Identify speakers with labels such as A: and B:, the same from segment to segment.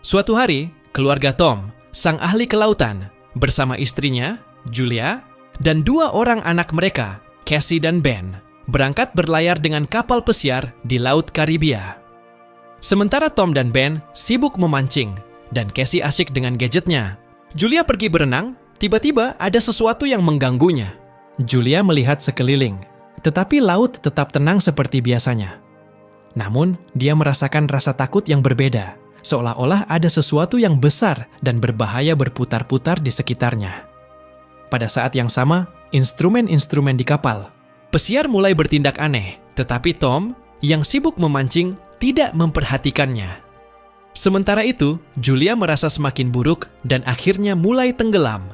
A: Suatu hari, keluarga Tom, sang ahli kelautan, bersama istrinya, Julia, dan dua orang anak mereka, Cassie dan Ben, berangkat berlayar dengan kapal pesiar di Laut Karibia. Sementara Tom dan Ben sibuk memancing, dan Cassie asyik dengan gadgetnya. Julia pergi berenang, tiba-tiba ada sesuatu yang mengganggunya. Julia melihat sekeliling, tetapi laut tetap tenang seperti biasanya. Namun, dia merasakan rasa takut yang berbeda, seolah-olah ada sesuatu yang besar dan berbahaya berputar-putar di sekitarnya. Pada saat yang sama, instrumen-instrumen di kapal pesiar mulai bertindak aneh, tetapi Tom, yang sibuk memancing, tidak memperhatikannya. Sementara itu, Julia merasa semakin buruk dan akhirnya mulai tenggelam.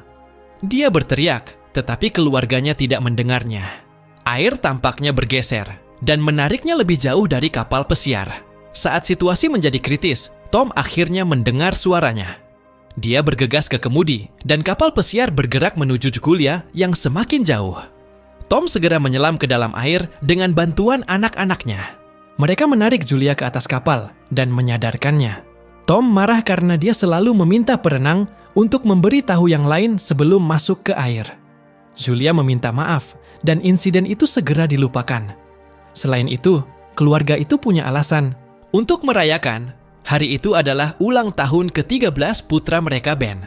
A: Dia berteriak, tetapi keluarganya tidak mendengarnya. Air tampaknya bergeser dan menariknya lebih jauh dari kapal pesiar. Saat situasi menjadi kritis, Tom akhirnya mendengar suaranya. Dia bergegas ke kemudi dan kapal pesiar bergerak menuju Julia yang semakin jauh. Tom segera menyelam ke dalam air dengan bantuan anak-anaknya. Mereka menarik Julia ke atas kapal dan menyadarkannya. Tom marah karena dia selalu meminta perenang untuk memberi tahu yang lain sebelum masuk ke air. Julia meminta maaf dan insiden itu segera dilupakan. Selain itu, keluarga itu punya alasan untuk merayakan. Hari itu adalah ulang tahun ke-13 putra mereka Ben.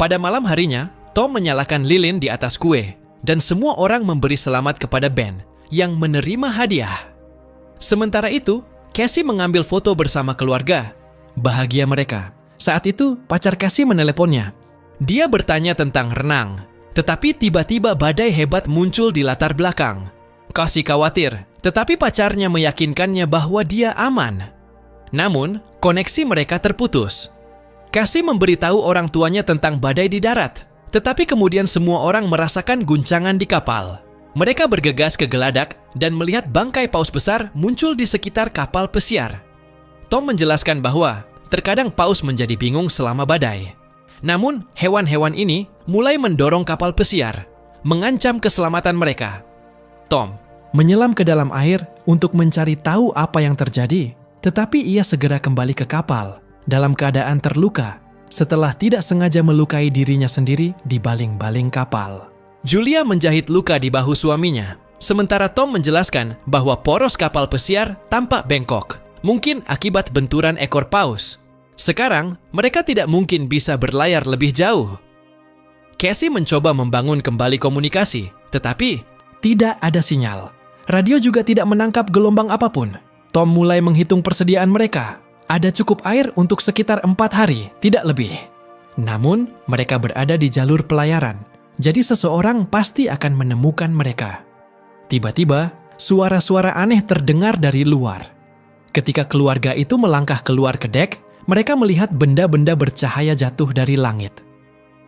A: Pada malam harinya, Tom menyalakan lilin di atas kue dan semua orang memberi selamat kepada Ben yang menerima hadiah. Sementara itu, Cassie mengambil foto bersama keluarga. Bahagia mereka. Saat itu, pacar Cassie meneleponnya. Dia bertanya tentang renang, tetapi tiba-tiba badai hebat muncul di latar belakang. Cassie khawatir, tetapi pacarnya meyakinkannya bahwa dia aman. Namun, koneksi mereka terputus. Cassie memberitahu orang tuanya tentang badai di darat, tetapi kemudian semua orang merasakan guncangan di kapal. Mereka bergegas ke geladak dan melihat bangkai paus besar muncul di sekitar kapal pesiar. Tom menjelaskan bahwa terkadang paus menjadi bingung selama badai. Namun, hewan-hewan ini mulai mendorong kapal pesiar, mengancam keselamatan mereka. Tom menyelam ke dalam air untuk mencari tahu apa yang terjadi, tetapi ia segera kembali ke kapal dalam keadaan terluka setelah tidak sengaja melukai dirinya sendiri di baling-baling kapal. Julia menjahit luka di bahu suaminya, sementara Tom menjelaskan bahwa poros kapal pesiar tampak bengkok, mungkin akibat benturan ekor paus. Sekarang, mereka tidak mungkin bisa berlayar lebih jauh. Cassie mencoba membangun kembali komunikasi, tetapi tidak ada sinyal. Radio juga tidak menangkap gelombang apapun. Tom mulai menghitung persediaan mereka. Ada cukup air untuk sekitar 4 hari, tidak lebih. Namun, mereka berada di jalur pelayaran, jadi seseorang pasti akan menemukan mereka. Tiba-tiba, suara-suara aneh terdengar dari luar. Ketika keluarga itu melangkah keluar ke dek, mereka melihat benda-benda bercahaya jatuh dari langit.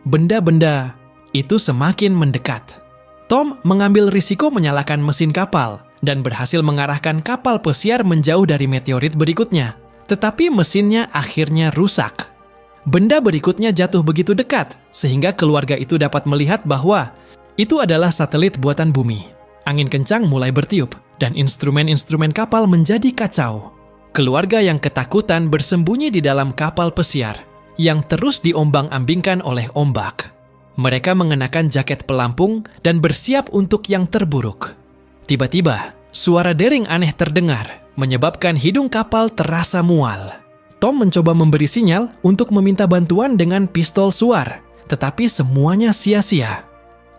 A: Benda-benda itu semakin mendekat. Tom mengambil risiko menyalakan mesin kapal dan berhasil mengarahkan kapal pesiar menjauh dari meteorit berikutnya. Tetapi mesinnya akhirnya rusak. Benda berikutnya jatuh begitu dekat, sehingga keluarga itu dapat melihat bahwa itu adalah satelit buatan bumi. Angin kencang mulai bertiup, dan instrumen-instrumen kapal menjadi kacau. Keluarga yang ketakutan bersembunyi di dalam kapal pesiar, yang terus diombang-ambingkan oleh ombak. Mereka mengenakan jaket pelampung dan bersiap untuk yang terburuk. Tiba-tiba, suara dering aneh terdengar, menyebabkan hidung kapal terasa mual. Tom mencoba memberi sinyal untuk meminta bantuan dengan pistol suar, tetapi semuanya sia-sia.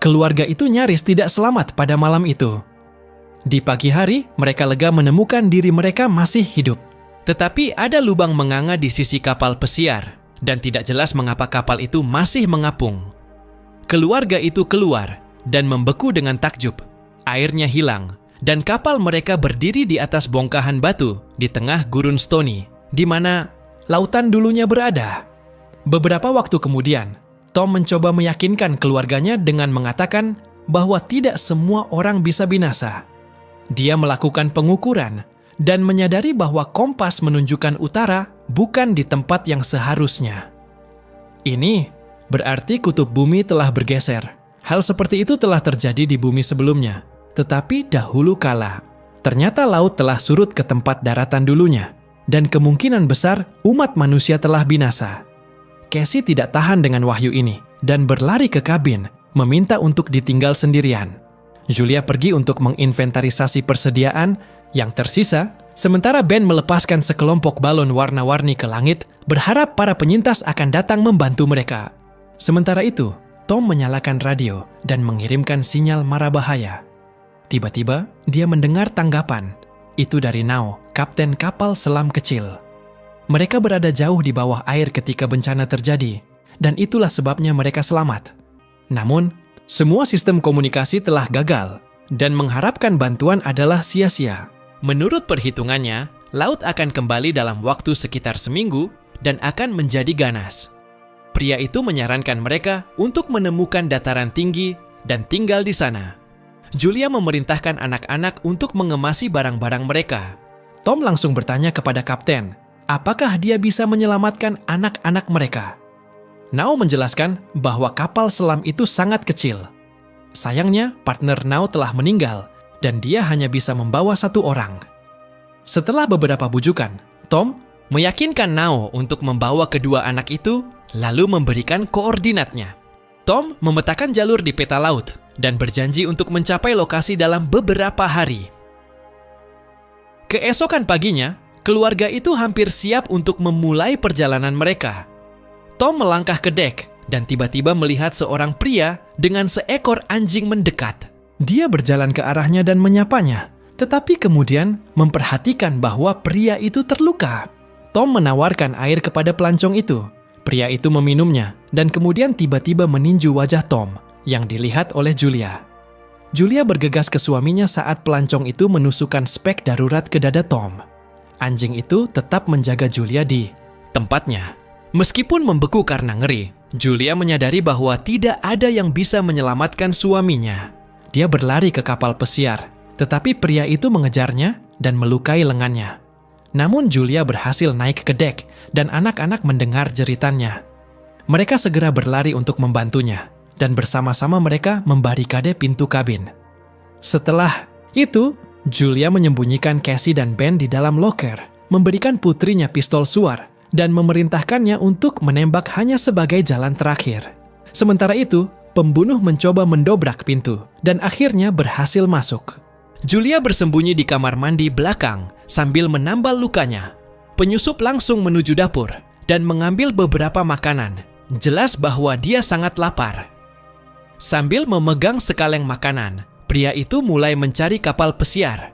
A: Keluarga itu nyaris tidak selamat pada malam itu. Di pagi hari, mereka lega menemukan diri mereka masih hidup. Tetapi ada lubang menganga di sisi kapal pesiar, dan tidak jelas mengapa kapal itu masih mengapung. Keluarga itu keluar dan membeku dengan takjub. Airnya hilang, dan kapal mereka berdiri di atas bongkahan batu di tengah gurun Stony, di mana lautan dulunya berada. Beberapa waktu kemudian, Tom mencoba meyakinkan keluarganya dengan mengatakan bahwa tidak semua orang bisa binasa. Dia melakukan pengukuran dan menyadari bahwa kompas menunjukkan utara bukan di tempat yang seharusnya. Ini berarti kutub bumi telah bergeser. Hal seperti itu telah terjadi di bumi sebelumnya. Tetapi dahulu kala, ternyata laut telah surut ke tempat daratan dulunya, dan kemungkinan besar umat manusia telah binasa. Casey tidak tahan dengan wahyu ini dan berlari ke kabin, meminta untuk ditinggal sendirian. Julia pergi untuk menginventarisasi persediaan yang tersisa, sementara Ben melepaskan sekelompok balon warna-warni ke langit, berharap para penyintas akan datang membantu mereka. Sementara itu, Tom menyalakan radio dan mengirimkan sinyal mara bahaya. Tiba-tiba, dia mendengar tanggapan. Itu dari Nao, kapten kapal selam kecil. Mereka berada jauh di bawah air ketika bencana terjadi, dan itulah sebabnya mereka selamat. Namun, semua sistem komunikasi telah gagal, dan mengharapkan bantuan adalah sia-sia. Menurut perhitungannya, laut akan kembali dalam waktu sekitar seminggu dan akan menjadi ganas. Pria itu menyarankan mereka untuk menemukan dataran tinggi dan tinggal di sana. Julia memerintahkan anak-anak untuk mengemasi barang-barang mereka. Tom langsung bertanya kepada kapten, apakah dia bisa menyelamatkan anak-anak mereka? Nao menjelaskan bahwa kapal selam itu sangat kecil. Sayangnya, partner Nao telah meninggal dan dia hanya bisa membawa satu orang. Setelah beberapa bujukan, Tom meyakinkan Nao untuk membawa kedua anak itu, lalu memberikan koordinatnya. Tom memetakan jalur di peta laut dan berjanji untuk mencapai lokasi dalam beberapa hari. Keesokan paginya, keluarga itu hampir siap untuk memulai perjalanan mereka. Tom melangkah ke dek dan tiba-tiba melihat seorang pria dengan seekor anjing mendekat. Dia berjalan ke arahnya dan menyapanya, tetapi kemudian memperhatikan bahwa pria itu terluka. Tom menawarkan air kepada pelancong itu. Pria itu meminumnya dan kemudian tiba-tiba meninju wajah Tom yang dilihat oleh Julia. Julia bergegas ke suaminya saat pelancong itu menusukkan spek darurat ke dada Tom. Anjing itu tetap menjaga Julia di tempatnya. Meskipun membeku karena ngeri, Julia menyadari bahwa tidak ada yang bisa menyelamatkan suaminya. Dia berlari ke kapal pesiar, tetapi pria itu mengejarnya dan melukai lengannya. Namun Julia berhasil naik ke dek dan anak-anak mendengar jeritannya. Mereka segera berlari untuk membantunya dan bersama-sama mereka membarikade pintu kabin. Setelah itu, Julia menyembunyikan Casey dan Ben di dalam loker, memberikan putrinya pistol suar dan memerintahkannya untuk menembak hanya sebagai jalan terakhir. Sementara itu, pembunuh mencoba mendobrak pintu dan akhirnya berhasil masuk. Julia bersembunyi di kamar mandi belakang sambil menambal lukanya. Penyusup langsung menuju dapur dan mengambil beberapa makanan. Jelas bahwa dia sangat lapar. Sambil memegang sekaleng makanan, pria itu mulai mencari kapal pesiar.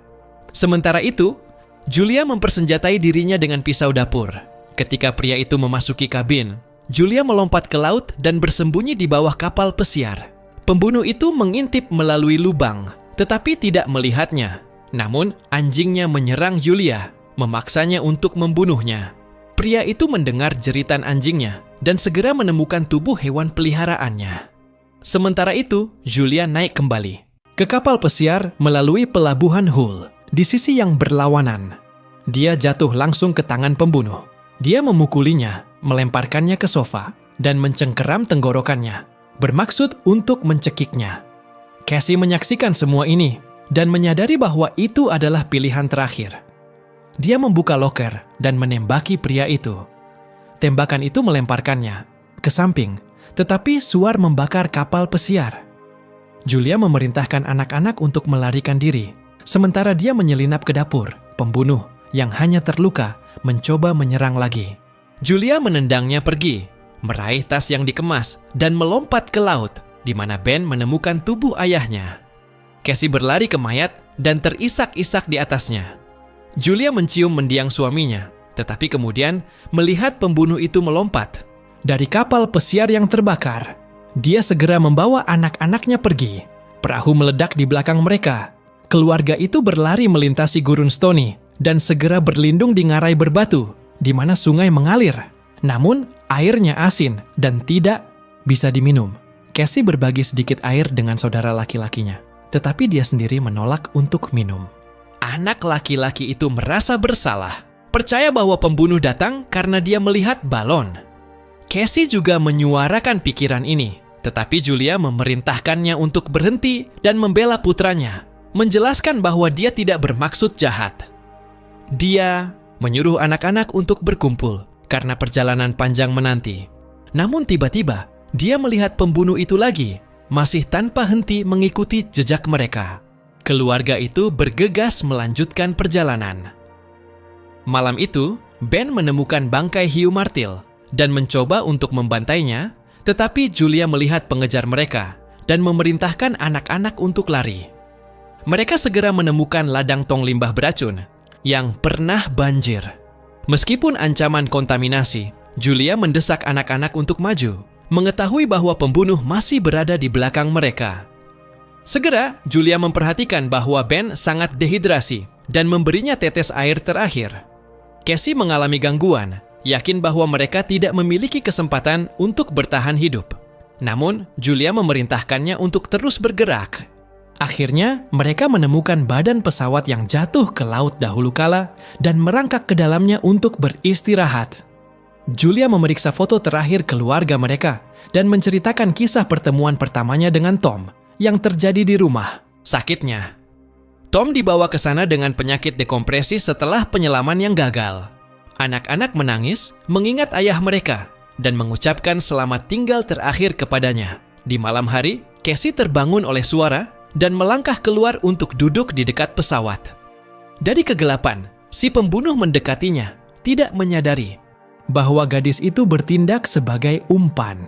A: Sementara itu, Julia mempersenjatai dirinya dengan pisau dapur. Ketika pria itu memasuki kabin, Julia melompat ke laut dan bersembunyi di bawah kapal pesiar. Pembunuh itu mengintip melalui lubang, tetapi tidak melihatnya. Namun, anjingnya menyerang Julia, memaksanya untuk membunuhnya. Pria itu mendengar jeritan anjingnya dan segera menemukan tubuh hewan peliharaannya. Sementara itu, Julia naik kembali ke kapal pesiar melalui pelabuhan Hull di sisi yang berlawanan. Dia jatuh langsung ke tangan pembunuh. Dia memukulinya, melemparkannya ke sofa, dan mencengkeram tenggorokannya, bermaksud untuk mencekiknya. Casey menyaksikan semua ini dan menyadari bahwa itu adalah pilihan terakhir. Dia membuka loker dan menembaki pria itu. Tembakan itu melemparkannya ke samping, tetapi suar membakar kapal pesiar. Julia memerintahkan anak-anak untuk melarikan diri, sementara dia menyelinap ke dapur. Pembunuh yang hanya terluka mencoba menyerang lagi. Julia menendangnya pergi, meraih tas yang dikemas, dan melompat ke laut, di mana Ben menemukan tubuh ayahnya. Casey berlari ke mayat dan terisak-isak di atasnya. Julia mencium mendiang suaminya, tetapi kemudian melihat pembunuh itu melompat dari kapal pesiar yang terbakar. Dia segera membawa anak-anaknya pergi. Perahu meledak di belakang mereka. Keluarga itu berlari melintasi gurun Stony dan segera berlindung di ngarai berbatu, di mana sungai mengalir. Namun, airnya asin dan tidak bisa diminum. Casey berbagi sedikit air dengan saudara laki-lakinya, tetapi dia sendiri menolak untuk minum. Anak laki-laki itu merasa bersalah, percaya bahwa pembunuh datang karena dia melihat balon. Casey juga menyuarakan pikiran ini, tetapi Julia memerintahkannya untuk berhenti dan membela putranya, menjelaskan bahwa dia tidak bermaksud jahat. Dia menyuruh anak-anak untuk berkumpul karena perjalanan panjang menanti. Namun tiba-tiba, dia melihat pembunuh itu lagi, masih tanpa henti mengikuti jejak mereka. Keluarga itu bergegas melanjutkan perjalanan. Malam itu, Ben menemukan bangkai hiu martil dan mencoba untuk membantainya, tetapi Julia melihat pengejar mereka dan memerintahkan anak-anak untuk lari. Mereka segera menemukan ladang tong limbah beracun yang pernah banjir. Meskipun ancaman kontaminasi, Julia mendesak anak-anak untuk maju, mengetahui bahwa pembunuh masih berada di belakang mereka. Segera, Julia memperhatikan bahwa Ben sangat dehidrasi dan memberinya tetes air terakhir. Cassie mengalami gangguan, yakin bahwa mereka tidak memiliki kesempatan untuk bertahan hidup. Namun, Julia memerintahkannya untuk terus bergerak. Akhirnya, mereka menemukan badan pesawat yang jatuh ke laut dahulu kala dan merangkak ke dalamnya untuk beristirahat. Julia memeriksa foto terakhir keluarga mereka dan menceritakan kisah pertemuan pertamanya dengan Tom yang terjadi di rumah, sakitnya. Tom dibawa ke sana dengan penyakit dekompresi setelah penyelaman yang gagal. Anak-anak menangis mengingat ayah mereka dan mengucapkan selamat tinggal terakhir kepadanya. Di malam hari, Cassie terbangun oleh suara dan melangkah keluar untuk duduk di dekat pesawat. Dari kegelapan, si pembunuh mendekatinya, tidak menyadari bahwa gadis itu bertindak sebagai umpan.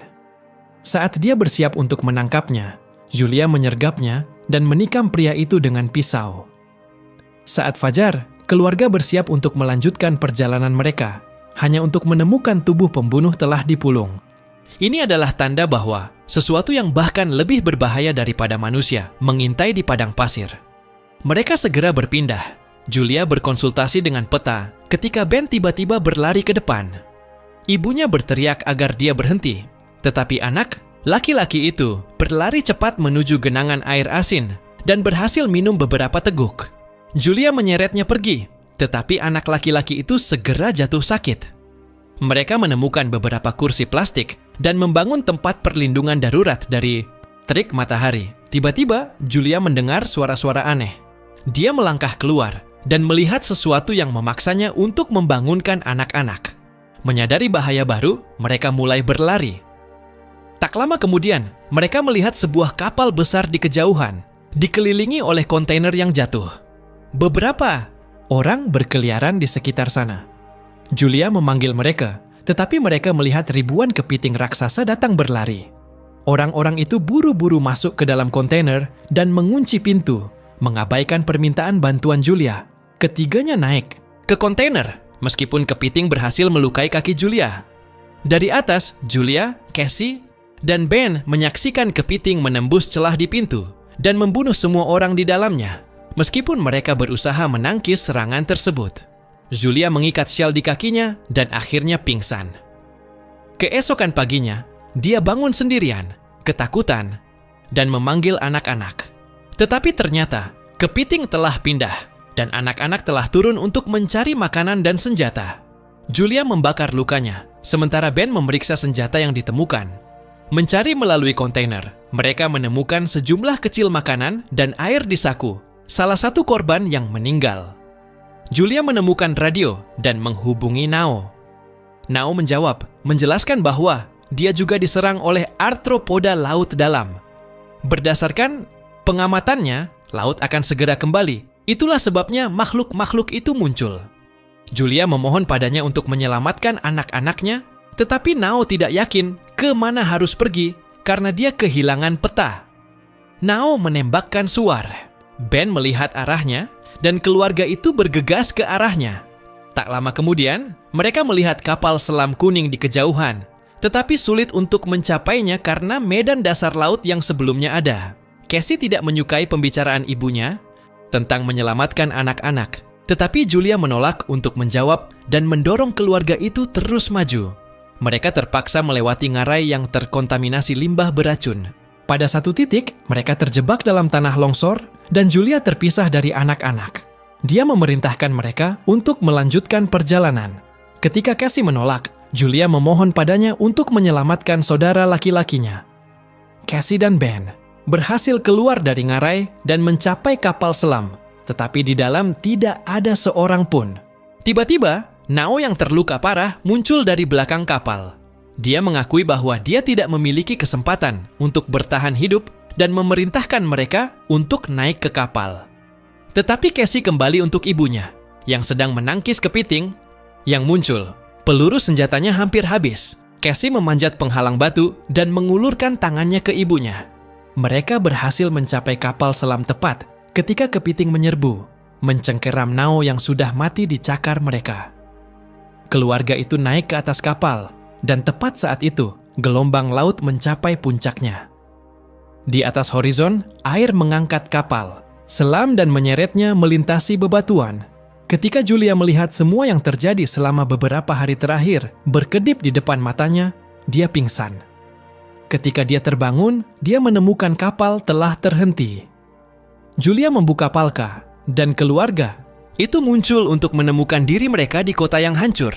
A: Saat dia bersiap untuk menangkapnya, Julia menyergapnya dan menikam pria itu dengan pisau. Saat fajar, keluarga bersiap untuk melanjutkan perjalanan mereka, hanya untuk menemukan tubuh pembunuh telah dipulung. Ini adalah tanda bahwa sesuatu yang bahkan lebih berbahaya daripada manusia mengintai di padang pasir. Mereka segera berpindah. Julia berkonsultasi dengan peta ketika Ben tiba-tiba berlari ke depan. Ibunya berteriak agar dia berhenti, tetapi anak laki-laki itu berlari cepat menuju genangan air asin dan berhasil minum beberapa teguk. Julia menyeretnya pergi, tetapi anak laki-laki itu segera jatuh sakit. Mereka menemukan beberapa kursi plastik dan membangun tempat perlindungan darurat dari terik matahari. Tiba-tiba, Julia mendengar suara-suara aneh. Dia melangkah keluar dan melihat sesuatu yang memaksanya untuk membangunkan anak-anak. Menyadari bahaya baru, mereka mulai berlari. Tak lama kemudian, mereka melihat sebuah kapal besar di kejauhan, dikelilingi oleh kontainer yang jatuh. Beberapa orang berkeliaran di sekitar sana. Julia memanggil mereka, tetapi mereka melihat ribuan kepiting raksasa datang berlari. Orang-orang itu buru-buru masuk ke dalam kontainer dan mengunci pintu, mengabaikan permintaan bantuan Julia. Ketiganya naik ke kontainer, meskipun kepiting berhasil melukai kaki Julia. Dari atas, Julia, Cassie, dan Ben menyaksikan kepiting menembus celah di pintu dan membunuh semua orang di dalamnya, meskipun mereka berusaha menangkis serangan tersebut. Julia mengikat syal di kakinya dan akhirnya pingsan. Keesokan paginya, dia bangun sendirian, ketakutan, dan memanggil anak-anak. Tetapi ternyata, kepiting telah pindah dan anak-anak telah turun untuk mencari makanan dan senjata. Julia membakar lukanya, sementara Ben memeriksa senjata yang ditemukan. Mencari melalui kontainer, mereka menemukan sejumlah kecil makanan dan air di saku, salah satu korban yang meninggal. Julia menemukan radio dan menghubungi Nao. Nao menjawab, menjelaskan bahwa dia juga diserang oleh arthropoda laut dalam. Berdasarkan pengamatannya, laut akan segera kembali. Itulah sebabnya makhluk-makhluk itu muncul. Julia memohon padanya untuk menyelamatkan anak-anaknya, tetapi Nao tidak yakin ke mana harus pergi karena dia kehilangan peta. Nao menembakkan suar. Ben melihat arahnya dan keluarga itu bergegas ke arahnya. Tak lama kemudian, mereka melihat kapal selam kuning di kejauhan, tetapi sulit untuk mencapainya karena medan dasar laut yang sebelumnya ada. Cassie tidak menyukai pembicaraan ibunya tentang menyelamatkan anak-anak, tetapi Julia menolak untuk menjawab dan mendorong keluarga itu terus maju. Mereka terpaksa melewati ngarai yang terkontaminasi limbah beracun. Pada satu titik, mereka terjebak dalam tanah longsor dan Julia terpisah dari anak-anak. Dia memerintahkan mereka untuk melanjutkan perjalanan. Ketika Cassie menolak, Julia memohon padanya untuk menyelamatkan saudara laki-lakinya. Cassie dan Ben berhasil keluar dari ngarai dan mencapai kapal selam, tetapi di dalam tidak ada seorang pun. Tiba-tiba, Nao yang terluka parah muncul dari belakang kapal. Dia mengakui bahwa dia tidak memiliki kesempatan untuk bertahan hidup dan memerintahkan mereka untuk naik ke kapal. Tetapi Casey kembali untuk ibunya, yang sedang menangkis kepiting yang muncul. Peluru senjatanya hampir habis. Casey memanjat penghalang batu dan mengulurkan tangannya ke ibunya. Mereka berhasil mencapai kapal selam tepat ketika kepiting menyerbu, mencengkeram Nao yang sudah mati di cakar mereka. Keluarga itu naik ke atas kapal, dan tepat saat itu, gelombang laut mencapai puncaknya. Di atas horizon, air mengangkat kapal. Selam dan menyeretnya melintasi bebatuan. Ketika Julia melihat semua yang terjadi selama beberapa hari terakhir berkedip di depan matanya, dia pingsan. Ketika dia terbangun, dia menemukan kapal telah terhenti. Julia membuka palka, dan keluarga itu muncul untuk menemukan diri mereka di kota yang hancur.